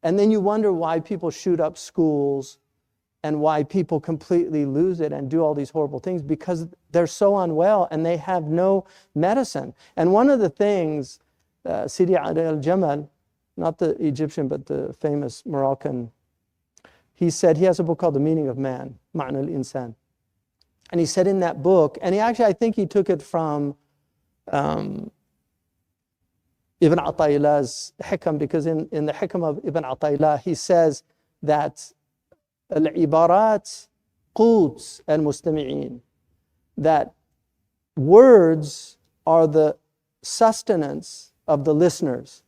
And then you wonder why people shoot up schools and why people completely lose it and do all these horrible things, because they're so unwell and they have no medicine. And one of the things, Sidi al-Jamal, not the Egyptian, but the famous Moroccan, he said, he has a book called The Meaning of Man, Ma'na al-Insan. And he said in that book, and he actually, I think he took it from Ibn Ata'illah's Hikam, because in the Hikam of Ibn Ata'illah, he says that al-ibarat quds al-mustami'in, that words are the sustenance of the listeners.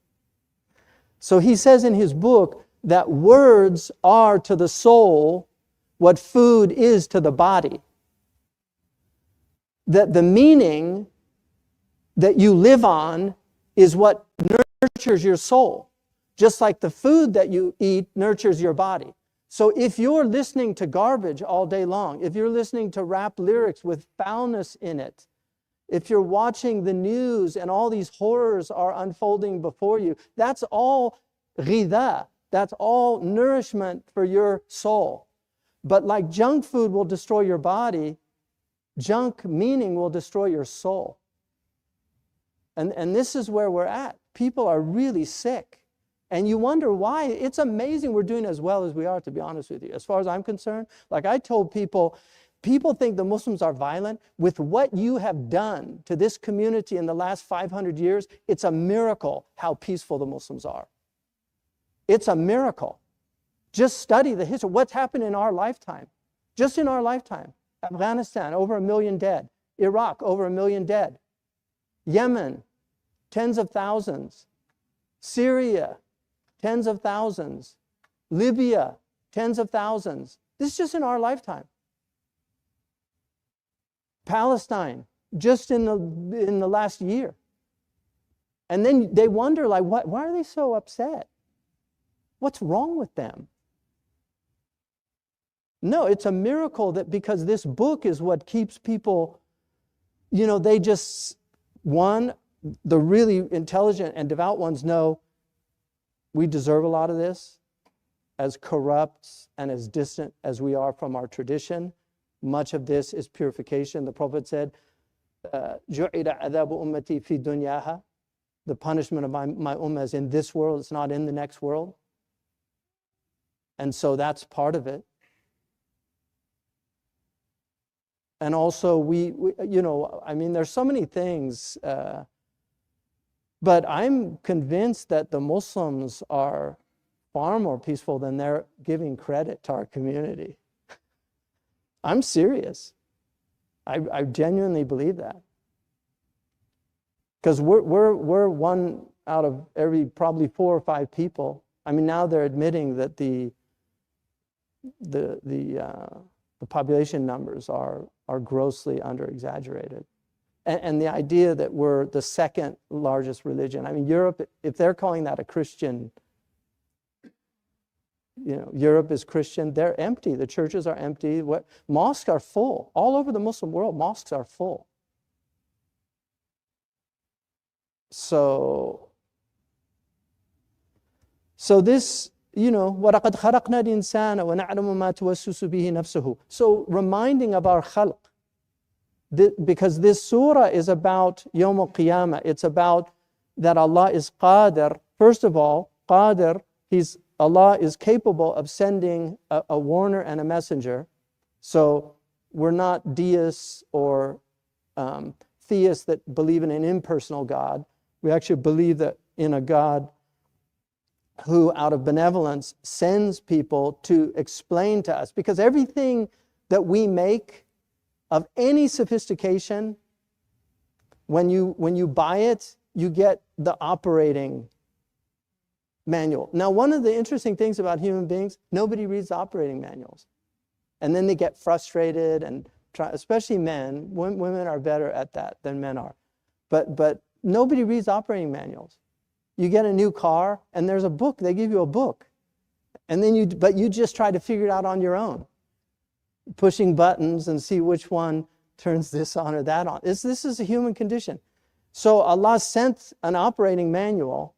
So he says in his book that words are to the soul what food is to the body. That the meaning that you live on is what nurtures your soul, just like the food that you eat nurtures your body. So if you're listening to garbage all day long, if you're listening to rap lyrics with foulness in it, if you're watching the news and all these horrors are unfolding before you, that's all ghidha, that's all nourishment for your soul. But like junk food will destroy your body, junk meaning will destroy your soul. And this is where we're at. People are really sick. And you wonder why. It's amazing we're doing as well as we are, to be honest with you. As far as I'm concerned, like I told people, people think the Muslims are violent. With what you have done to this community in the last 500 years, it's a miracle how peaceful the Muslims are. It's a miracle. Just study the history. What's happened in our lifetime? Just in our lifetime. Afghanistan, over 1 million dead. Iraq, over 1 million dead. Yemen, tens of thousands. Syria, tens of thousands. Libya, tens of thousands. This is just in our lifetime. Palestine, just in the last year. And then they wonder, like, why are they so upset? What's wrong with them? No, it's a miracle that because this book is what keeps people, you know, they just, one, the really intelligent and devout ones know we deserve a lot of this. As corrupt and as distant as we are from our tradition, much of this is purification. The Prophet said, "Ju'ila adhabu ummati fi dunyaha." The punishment of my ummah is in this world, it's not in the next world. And so that's part of it. And also we you know, I mean, there's so many things, but I'm convinced that the Muslims are far more peaceful than they're giving credit to our community. I'm serious. I genuinely believe that. Because we're one out of every probably 4 or 5 people. I mean, now they're admitting that the population numbers are grossly under-exaggerated. And the idea that we're the second largest religion. I mean, Europe, if they're calling that a Christian, you know, Europe is Christian, they're empty. The churches are empty. Mosques are full. All over the Muslim world, mosques are full. So this, you know, وَلَقَدْ خَلَقْنَا الْإِنسَانَ وَنَعْلَمُ مَا تُوَسْوِسُ بِهِ نَفْسُهُ. So reminding of our khalq. Because this surah is about Yawm al-Qiyamah. It's about that Allah is Qadr. First of all, Qadr, Allah is capable of sending a warner and a messenger. So we're not deists or theists that believe in an impersonal God. We actually believe that in a God who, out of benevolence, sends people to explain to us. Because everything that we make of any sophistication, when you buy it, you get the operating manual. Now, one of the interesting things about human beings, nobody reads the operating manuals. And then they get frustrated and try, especially men. Women are better at that than men are. But nobody reads operating manuals. You get a new car and there's a book, they give you a book. And then you just try to figure it out on your own. Pushing buttons and see which one turns this on or that on. This is a human condition. So Allah sent an operating manual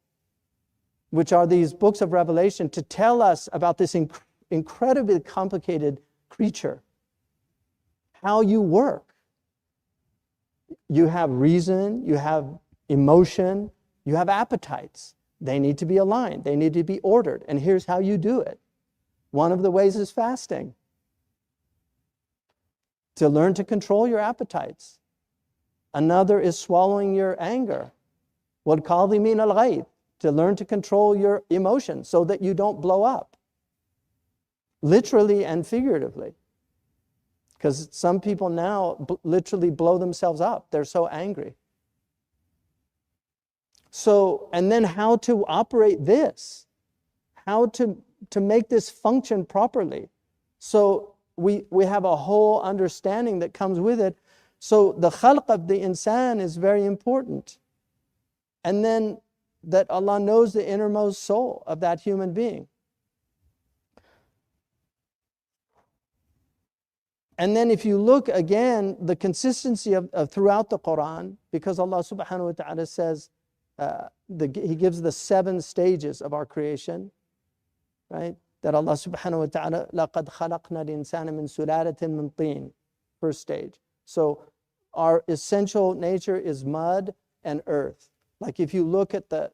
which are these books of Revelation, to tell us about this incredibly complicated creature. How you work. You have reason, you have emotion, you have appetites. They need to be aligned. They need to be ordered. And here's how you do it. One of the ways is fasting. To learn to control your appetites. Another is swallowing your anger. وَالْقَاضِمِينَ الْغَيْظِ, to learn to control your emotions so that you don't blow up. Literally and figuratively. Because some people now literally blow themselves up. They're so angry. So, and then how to operate this. How to make this function properly. So we have a whole understanding that comes with it. So the khalq of the insan is very important. And then that Allah knows the innermost soul of that human being. And then if you look again, the consistency of throughout the Qur'an, because Allah subhanahu wa ta'ala says, He gives the 7 stages of our creation, right? That Allah subhanahu wa ta'ala, لَقَدْ خَلَقْنَا الْإِنسَانَ مِنْ سُلَالَةٍ مِنْ طِينٍ, first stage. So our essential nature is mud and earth. Like if you look at the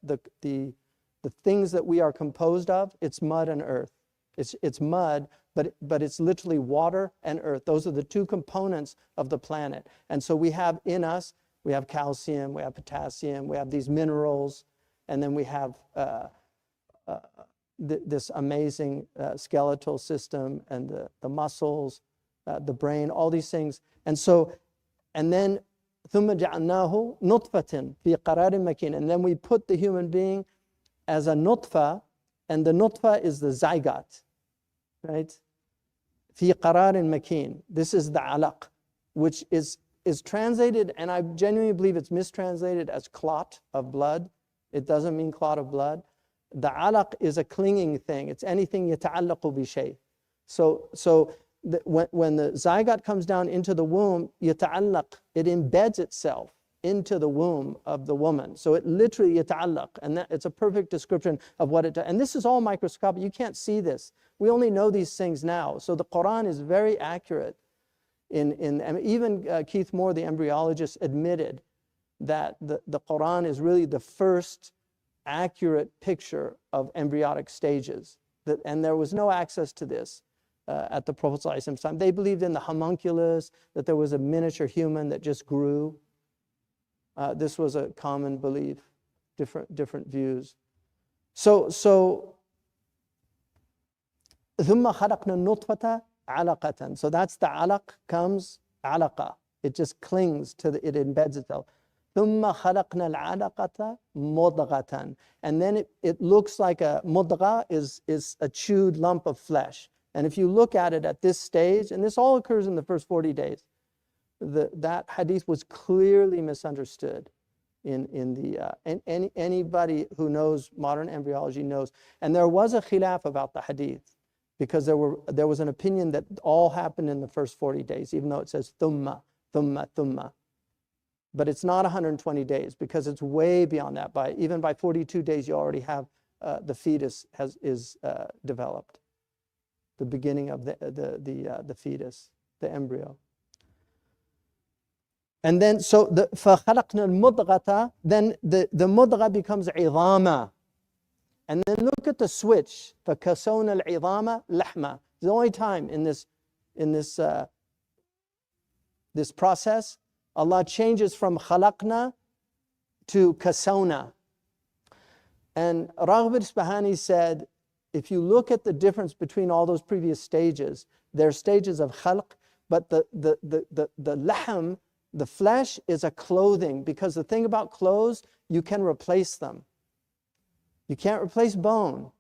things that we are composed of, it's mud and earth. It's mud, but it's literally water and earth. Those are the 2 components of the planet. And so we have in us, we have calcium, we have potassium, we have these minerals, and then we have this amazing skeletal system and the muscles, the brain, all these things. And then ثُمَّ جَعَلْنَاهُ نُطْفَةٍ فِي قَرَارٍ مَكِينٍ. And then we put the human being as a nutfa, and the nutfa is the zygote, right? فِي قَرَارٍ مَكِينٍ. This is the alaq, which is translated, and I genuinely believe it's mistranslated as clot of blood. It doesn't mean clot of blood. The alaq is a clinging thing. It's anything يَتَعَلَّقُ بِشَيْءٍ. So when the zygote comes down into the womb, يَتَعَلَّق, it embeds itself into the womb of the woman. So it literally يَتَعَلَّق, and it's a perfect description of what it does. And this is all microscopic. You can't see this. We only know these things now. So the Qur'an is very accurate. And even Keith Moore, the embryologist, admitted that the Qur'an is really the first accurate picture of embryonic stages. And there was no access to this at the Prophet ﷺ's time. They believed in the homunculus, that there was a miniature human that just grew. This was a common belief, different views. So ثُمَّ خَلَقْنَا النُّطْفَةَ عَلَقَةً. So that's the alaq comes alaqa. It just clings to it embeds itself. ثُمَّ خَلَقْنَا الْعَلَقَةَ مُضْغَةً. And then it looks like a mudgha is a chewed lump of flesh. And if you look at it at this stage, and this all occurs in the first 40 days, that hadith was clearly misunderstood anybody who knows modern embryology knows. And there was a khilaf about the hadith, because there was an opinion that all happened in the first 40 days, even though it says thumma. But it's not 120 days, because it's way beyond that. Even by 42 days, you already have the fetus is developed, the beginning of the fetus, the embryo. And then so فَخَلَقْنَا الْمُضْغَةَ, then the mudgha becomes عِظَامًا. And then look at the switch. فَكَسَوْنَا الْعِظَامَ لَحْمًا. The only time in this process, Allah changes from khalaqna to kasawna. And Raghib Isfahani said, if you look at the difference between all those previous stages, they're stages of khalq, but the lahm, the flesh, is a clothing, because the thing about clothes, you can replace them. You can't replace bone.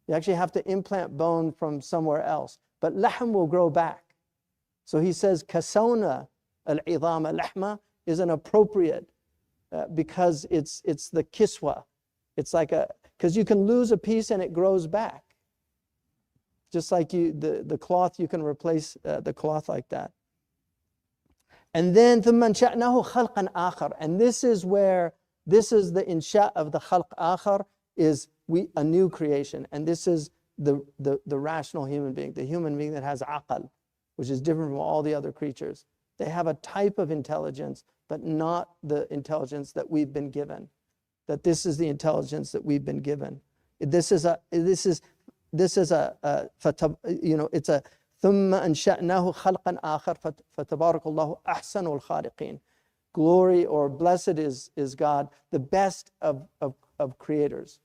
You actually have to implant bone from somewhere else. But lahm will grow back. So he says, kasawna al-'idhama lahma is an appropriate, because it's the kiswa. It's like because you can lose a piece and it grows back. Just like the cloth, you can replace the cloth like that. And then ثُمَّ أَنشَأْنَاهُ خَلْقًا آخَرَ. And this is the insha of the khalq akhar, is a new creation. And this is the rational human being, the human being that has aql, which is different from all the other creatures. They have a type of intelligence, but not the intelligence that we've been given. That this is the intelligence that we've been given. It's a ثم أنشأناه خلقا آخر فتبارك الله أحسن الخالقين. Glory or blessed is God, the best of creators,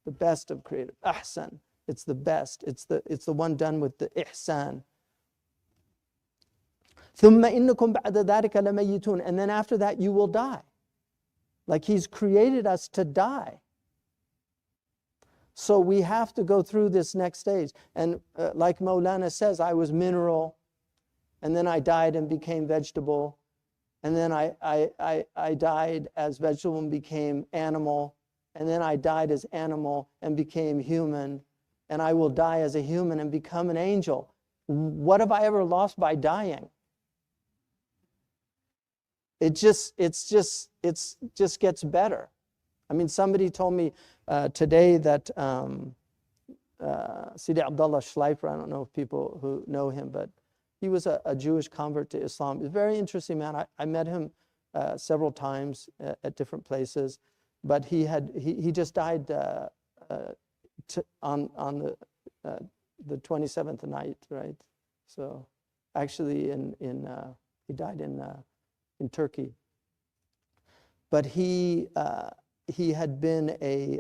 the best of creators. Ahsan, it's the best. It's the one done with the ihsan. ثم إنكم بعد ذلك لميتون. And then after that you will die. Like He's created us to die. So we have to go through this next stage. And like Maulana says, I was mineral, and then I died and became vegetable, and then I died as vegetable and became animal, and then I died as animal and became human, and I will die as a human and become an angel. What have I ever lost by dying? It just gets better. I mean, somebody told me today that Sid Abdullah Schleifer, I don't know if people who know him, but he was a Jewish convert to Islam. He's a very interesting man. I met him several times at different places, but he just died on the 27th night, right? So actually, he died in Turkey. But he had been a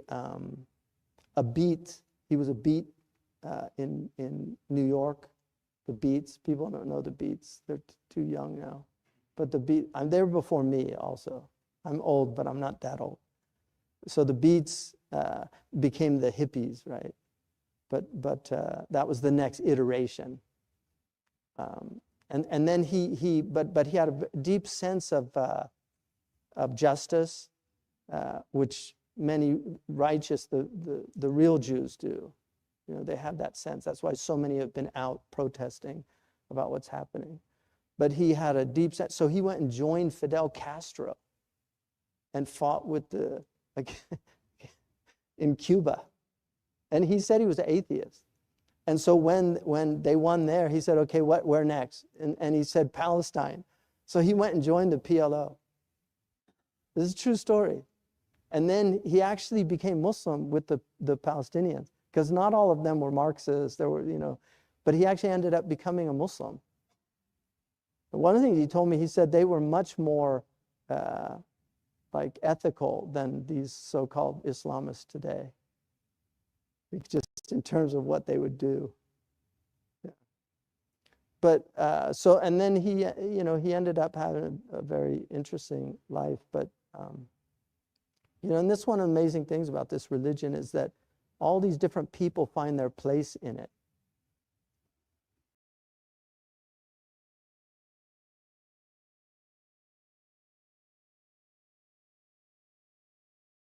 beat. He was a beat in New York. The Beats. People don't know the Beats. They're too young now. But the Beat. They were before me also. I'm old, but I'm not that old. So the Beats became the hippies, right? But that was the next iteration. And then he had a deep sense of justice. Which many righteous, the real Jews do. You know, they have that sense. That's why so many have been out protesting about what's happening. But he had a deep sense. So he went and joined Fidel Castro and fought with in Cuba. And he said he was an atheist. And so when they won there, he said, okay, where next? And he said, Palestine. So he went and joined the PLO. This is a true story. And then he actually became Muslim with the Palestinians, because not all of them were Marxists. There were, but he actually ended up becoming a Muslim. One of the things he told me, he said they were much more ethical than these so-called Islamists today, just in terms of what they would do. Yeah. But and then he ended up having a very interesting life, but. And this one of the amazing things about this religion is that all these different people find their place in it.